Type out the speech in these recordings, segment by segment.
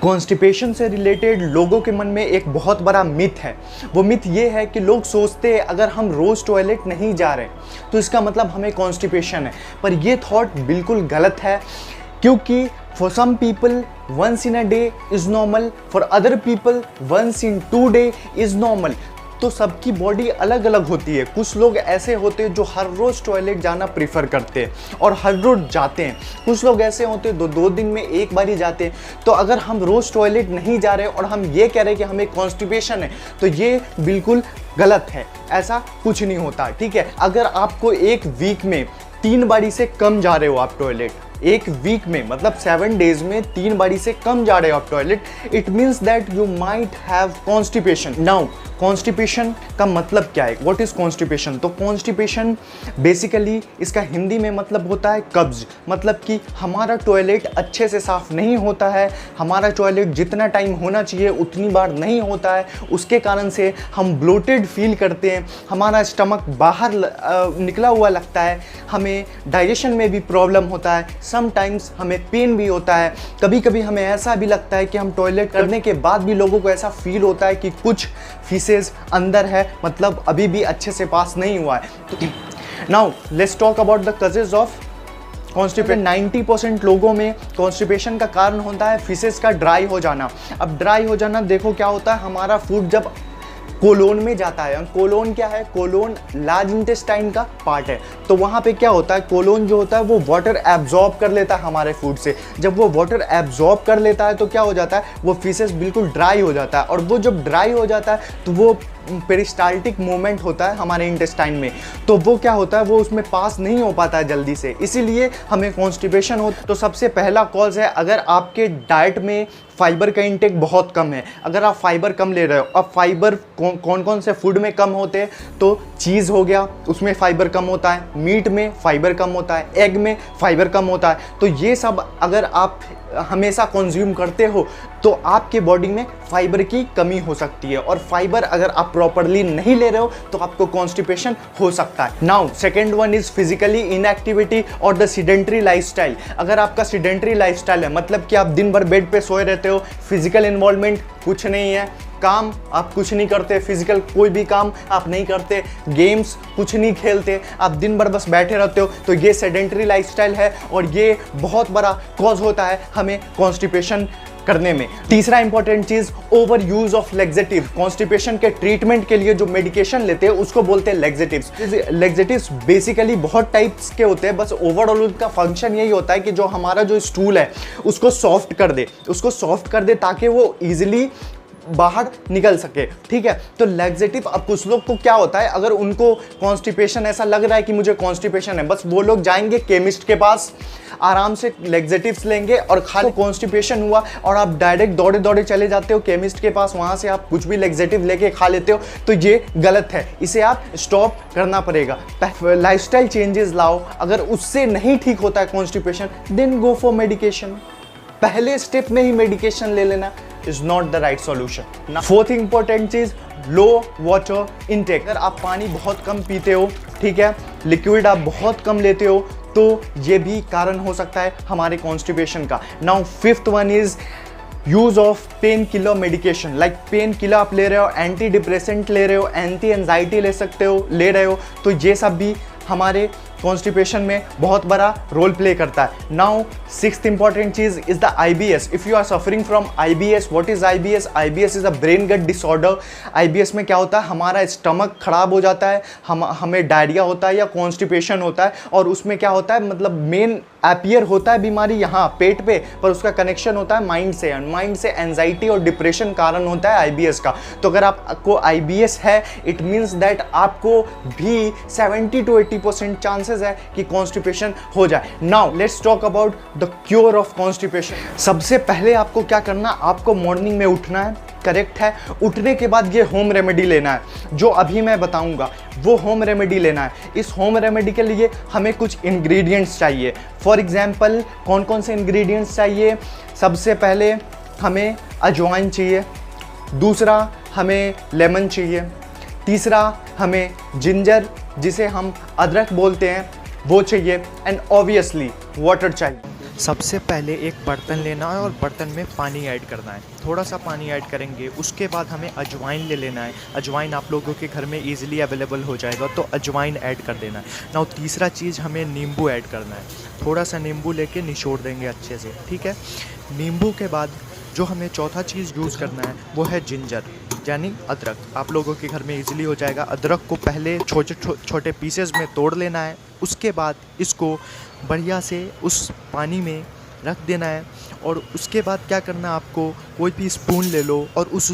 Constipation से related लोगों के मन में एक बहुत बड़ा मिथ है। वो मिथ ये है कि लोग सोचते हैं अगर हम रोज़ टॉयलेट नहीं जा रहे तो इसका मतलब हमें कॉन्स्टिपेशन है, पर ये थॉट बिल्कुल गलत है, क्योंकि for some people once in a day is normal, for other people once in 2 day is normal. तो सबकी बॉडी अलग अलग होती है। कुछ लोग ऐसे होते हैं जो हर रोज़ टॉयलेट जाना प्रीफर करते हैं और हर रोज़ जाते हैं। कुछ लोग ऐसे होते हैं 2 दिन में एक बार ही जाते हैं। तो अगर हम रोज़ टॉयलेट नहीं जा रहे और हम ये कह रहे हैं कि हमें कॉन्स्टिपेशन है तो ये बिल्कुल गलत है। ऐसा कुछ नहीं होता, ठीक है। अगर आपको एक वीक में 3 बारी से कम जा रहे हो आप टॉयलेट, एक वीक में मतलब 7 डेज में 3 बारी से कम जा रहे हो आप toilet, it means that you might have constipation. Now constipation का मतलब क्या है? What is constipation? तो कॉन्स्टिपेशन बेसिकली इसका हिंदी में मतलब होता है कब्ज। मतलब कि हमारा टॉयलेट अच्छे से साफ़ नहीं होता है, हमारा टॉयलेट जितना टाइम होना चाहिए उतनी बार नहीं होता है, उसके कारण से हम ब्लोटेड फील करते हैं, हमारा स्टमक बाहर निकला हुआ लगता है, हमें डाइजेशन में भी प्रॉब्लम होता है, समटाइम्स हमें पेन भी होता है, कभी कभी हमें ऐसा भी लगता है कि हम टॉयलेट करने के बाद भी लोगों को ऐसा फील होता है कि कुछ फीसेस अंदर है, मतलब अभी भी अच्छे से पास नहीं हुआ है। तो now let's talk about the causes of constipation. 90% लोगों में कॉन्स्टिपेशन का कारण होता है फीसेस का ड्राई हो जाना। अब ड्राई हो जाना देखो क्या होता है, हमारा फूड जब कोलोन में जाता है, कोलोन क्या है? कोलोन लार्ज इंटेस्टाइन का पार्ट है। तो वहाँ पे क्या होता है, कोलोन जो होता है वो वाटर एब्जॉर्ब कर लेता है हमारे फूड से। जब वो वाटर एब्जॉर्ब कर लेता है तो क्या हो जाता है, वो फीसेस बिल्कुल ड्राई हो जाता है, और वो जब ड्राई हो जाता है तो वो पेरिस्टाल्टिक मूवमेंट होता है हमारे इंटेस्टाइन में, तो वो क्या होता है, वो उसमें पास नहीं हो पाता है जल्दी से, इसीलिए हमें कॉन्स्टिपेशन हो। तो सबसे पहला कॉज है, अगर आपके डाइट में फाइबर का इंटेक बहुत कम है, अगर आप फाइबर कम ले रहे हो। अब फाइबर कौन कौन से फूड में कम होते हैं? तो चीज़ हो गया, उसमें फाइबर कम होता है, मीट में फाइबर कम होता है, एग में फाइबर कम होता है। तो ये सब अगर आप हमेशा कंज्यूम करते हो तो आपके बॉडी में फाइबर की कमी हो सकती है, और फाइबर अगर आप प्रॉपरली नहीं ले रहे हो तो आपको कॉन्स्टिपेशन हो सकता है। Now second one is physically inactivity और द सीडेंट्री लाइफस्टाइल। अगर आपका सीडेंट्री लाइफस्टाइल है, मतलब कि आप दिन भर बेड पे सोए रहते हो, फिजिकल इन्वॉल्वमेंट कुछ नहीं है, काम आप कुछ नहीं करते, फिजिकल कोई भी काम आप नहीं करते, गेम्स कुछ नहीं खेलते, आप दिन भर बस बैठे रहते हो, तो ये सेडेंटरी लाइफस्टाइल है और ये बहुत बड़ा कॉज होता है हमें कॉन्स्टिपेशन करने में। तीसरा इंपॉर्टेंट चीज, over use of laxative. Constipation के ट्रीटमेंट के लिए जो मेडिकेशन लेते हैं उसको बोलते हैं लेक्सेटिव्स। लेक्सेटिव्स बेसिकली बहुत टाइप्स के होते हैं, बस ओवरऑल उनका फंक्शन यही होता है कि जो हमारा जो स्टूल है उसको सॉफ्ट कर दे, उसको सॉफ्ट कर दे ताकि वो ईजिली बाहर निकल सके, ठीक है। तो लैक्सेटिव, अब कुछ लोग को क्या होता है, अगर उनको कॉन्स्टिपेशन ऐसा लग रहा है कि मुझे कॉन्स्टिपेशन है, बस वो लोग जाएंगे केमिस्ट के पास, आराम से लैक्सेटिव्स लेंगे और खाली कॉन्स्टिपेशन हुआ और आप डायरेक्ट दौड़े दौड़े चले जाते हो केमिस्ट के पास, वहाँ से आप कुछ भी लैक्सेटिव लेके खा लेते हो, तो ये गलत है, इसे आप स्टॉप करना पड़ेगा। लाइफस्टाइल चेंजेस लाओ, अगर उससे नहीं ठीक होता है constipation, then go for medication. पहले स्टेप में ही मेडिकेशन ले लेना is not the right solution. Now, fourth important चीज, लो वाटर इनटेक। अगर आप पानी बहुत कम पीते हो, ठीक है, लिक्विड आप बहुत कम लेते हो, तो ये भी कारण हो सकता है हमारे कॉन्स्टिपेशन का। Now fifth one is use of pain killer medication. Like pain killer आप ले रहे हो, एंटी डिप्रेसेंट ले रहे हो, एंटी एंजाइटी ले रहे हो, तो ये सब भी हमारे कॉन्स्टिपेशन में बहुत बड़ा रोल प्ले करता है। नाउ सिक्स्थ इंपॉर्टेंट चीज is the IBS। If you are suffering from IBS, what is IBS? IBS is a brain gut disorder. IBS में क्या होता है, हमारा स्टमक खराब हो जाता है, हमें डायरिया होता है या कॉन्स्टिपेशन होता है, और उसमें क्या होता है, मतलब मेन अपीयर होता है बीमारी यहाँ पेट पे, पर उसका कनेक्शन होता है माइंड से, एंड माइंड से एंजाइटी और डिप्रेशन कारण होता है IBS का। तो अगर आपको IBS है, इट मीन्स दैट आपको भी 70 to 80% चांसेस है कि कॉन्स्टिपेशन हो जाए। Now let's talk about the cure of constipation. सबसे पहले आपको क्या करना, आपको मॉर्निंग में उठना है, करेक्ट है। उठने के बाद ये होम रेमेडी लेना है, जो अभी मैं बताऊंगा वो होम रेमेडी लेना है। इस होम रेमेडी के लिए हमें कुछ इंग्रेडिएंट्स चाहिए। फॉर एग्जांपल कौन कौन से इंग्रेडिएंट्स चाहिए? सबसे पहले हमें अजवाइन चाहिए, दूसरा हमें लेमन चाहिए, तीसरा हमें जिंजर जिसे हम अदरक बोलते हैं वो चाहिए, एंड ऑब्वियसली वाटर चाहिए। सबसे पहले एक बर्तन लेना है और बर्तन में पानी ऐड करना है। थोड़ा सा पानी ऐड करेंगे, उसके बाद हमें अजवाइन ले लेना है। अजवाइन आप लोगों के घर में ईज़िली अवेलेबल हो जाएगा, तो अजवाइन ऐड कर देना है। नाउ तीसरा चीज़, हमें नींबू ऐड करना है। थोड़ा सा नींबू लेके निचोड़ देंगे अच्छे से, ठीक है। नींबू के बाद जो हमें चौथा चीज़ यूज़ करना है वो है जिंजर, यानी अदरक। आप लोगों के घर में इजीली हो जाएगा। अदरक को पहले छोटे छोटे पीसेस में तोड़ लेना है, उसके बाद इसको बढ़िया से उस पानी में रख देना है। और उसके बाद क्या करना है, आपको कोई भी स्पून ले लो और उस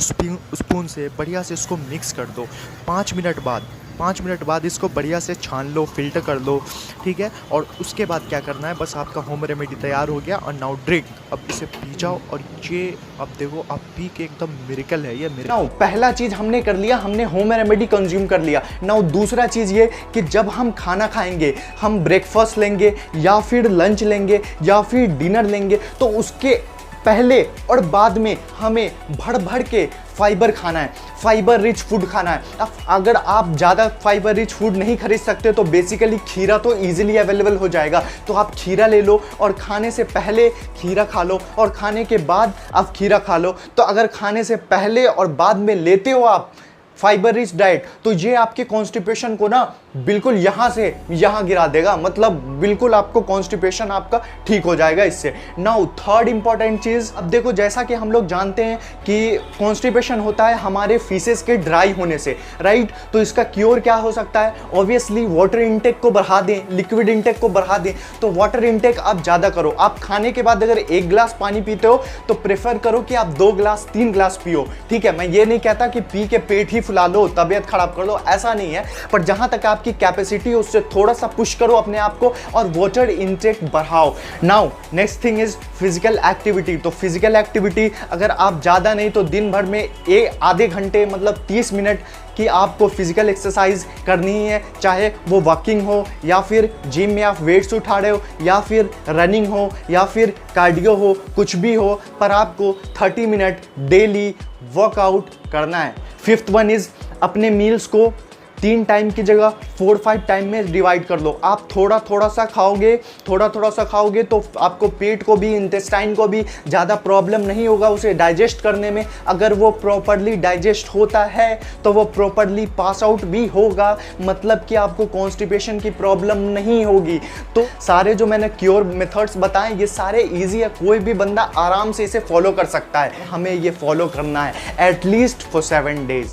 स्पून से बढ़िया से इसको मिक्स कर दो। 5 मिनट बाद इसको बढ़िया से छान लो, फिल्टर कर लो, ठीक है। और उसके बाद क्या करना है, बस आपका होम रेमेडी तैयार हो गया। और नाउ ड्रिंक, अब इसे पी जाओ। और ये अब देखो, आप पी के एकदम मिरेकल है ये मिरेकल। नाउ पहला चीज हमने कर लिया, हमने होम रेमेडी कंज्यूम कर लिया। नाउ दूसरा चीज ये कि जब हम खाना खाएंगे, हम ब्रेकफास्ट लेंगे या फिर लंच लेंगे या फिर डिनर लेंगे, तो उसके पहले और बाद में हमें भर भर के फाइबर खाना है, फाइबर रिच फूड खाना है। अब अगर आप ज़्यादा फाइबर रिच फूड नहीं खरीद सकते तो बेसिकली खीरा तो इजीली अवेलेबल हो जाएगा, तो आप खीरा ले लो और खाने से पहले खीरा खा लो और खाने के बाद आप खीरा खा लो। तो अगर खाने से पहले और बाद में लेते हो आप फाइबर रिच डाइट, तो ये आपके कॉन्स्टिपेशन को ना बिल्कुल यहाँ से यहाँ गिरा देगा, मतलब बिल्कुल आपको कॉन्स्टिपेशन आपका ठीक हो जाएगा इससे। नाउ थर्ड इंपॉर्टेंट चीज़, अब देखो जैसा कि हम लोग जानते हैं कि कॉन्स्टिपेशन होता है हमारे फीसेस के ड्राई होने से, राइट। तो इसका क्योर क्या हो सकता है, ऑब्वियसली वाटर इंटेक को बढ़ा दें, लिक्विड इंटेक को बढ़ा दें। तो वाटर इंटेक आप ज़्यादा करो। आप खाने के बाद अगर 1 गिलास पानी पीते हो तो प्रेफर करो कि आप 2 गिलास 3 गिलास पियो, ठीक है। मैं ये नहीं कहता कि पी के पेट ही फुला लो, तबीयत खराब कर लो, ऐसा नहीं है। पर जहां तक आपकी कैपेसिटी उससे थोड़ा सा पुश करो अपने आप को और वाटर इनटेक बढ़ाओ। Now next thing is physical activity. तो फिजिकल एक्टिविटी अगर आप ज़्यादा नहीं तो दिन भर में आधे घंटे मतलब 30 मिनट की आपको फिजिकल एक्सरसाइज करनी ही है, चाहे वो वॉकिंग हो या फिर जिम में आप वेट्स उठा रहे हो या फिर रनिंग हो या फिर कार्डियो हो, कुछ भी हो, पर आपको 30 मिनट डेली वर्कआउट करना है। फिफ्थ वन इज अपने मील्स को 3 टाइम की जगह 4-5 टाइम में डिवाइड कर लो। आप थोड़ा थोड़ा सा खाओगे तो आपको पेट को भी, इंटेस्टाइन को भी ज़्यादा प्रॉब्लम नहीं होगा उसे डाइजेस्ट करने में। अगर वो प्रॉपरली डाइजेस्ट होता है तो वो प्रॉपरली पास आउट भी होगा, मतलब कि आपको कॉन्स्टिपेशन की प्रॉब्लम नहीं होगी। तो सारे जो मैंने क्योर मेथड्स बताएं ये सारे ईजी है, कोई भी बंदा आराम से इसे फॉलो कर सकता है। हमें ये फॉलो करना है एटलीस्ट फॉर 7 डेज।